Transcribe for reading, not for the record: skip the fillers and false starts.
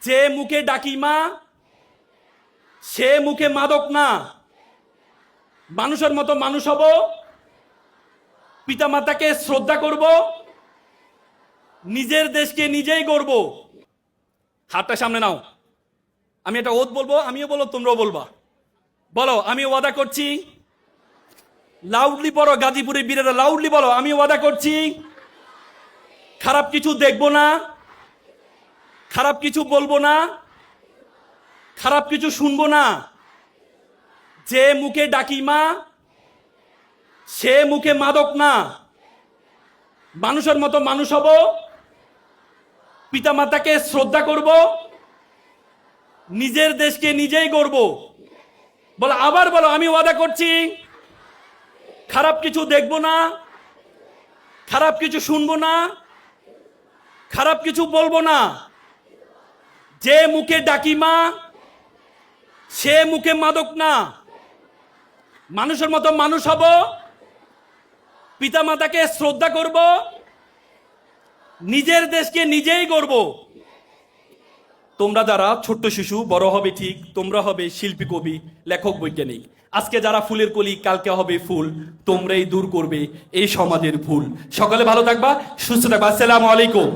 যে মুখে ডাকি মা সে মুখে মাদক না। মানুষের মতো মানুষ হব, পিতামাতাকে শ্রদ্ধা করব, নিজের দেশকে নিজেই গড়ব। হাতটা সামনে নাও। আমি একটা ওত বলবো, আমিও বলো, তোমরাও বলবা। বলো, আমি ওয়াদা করছি। লাউডলি পড়ো, গাজীপুরের বীরেরা লাউডলি বলো, আমি ওয়াদা করছি খারাপ কিছু দেখবো না, খারাপ কিছু বলবো না, খারাপ কিছু শুনবো না। যে মুখে ডাকি মা সে মুখে মাদক না। মানুষের মতো মানুষ হব, পিতামাতাকে শ্রদ্ধা করব, নিজের দেশকে নিজেই গড়ব। বলো, আবার বলো, আমি ওয়াদা করছি খারাপ কিছু দেখবো না, খারাপ কিছু শুনবো না, খারাপ কিছু বলবো না। যে মুখে ডাকি মা সে মুখে মাদক না। মানুষের মতো মানুষ হব, পিতামাতাকে শ্রদ্ধা করব, নিজের দেশকে নিজেই গড়ব। তোমরা যারা ছোট্ট শিশু, বড় হবে ঠিক, তোমরা হবে শিল্পী, কবি, লেখক, বৈজ্ঞানিক। আজকে যারা ফুলের কলি, কালকে হবে ফুল। তোমরাই দূর করবে এই সমাজের ভুল। সকলে ভালো থাকবা, সুস্থ থাকবা। আসসালামু আলাইকুম।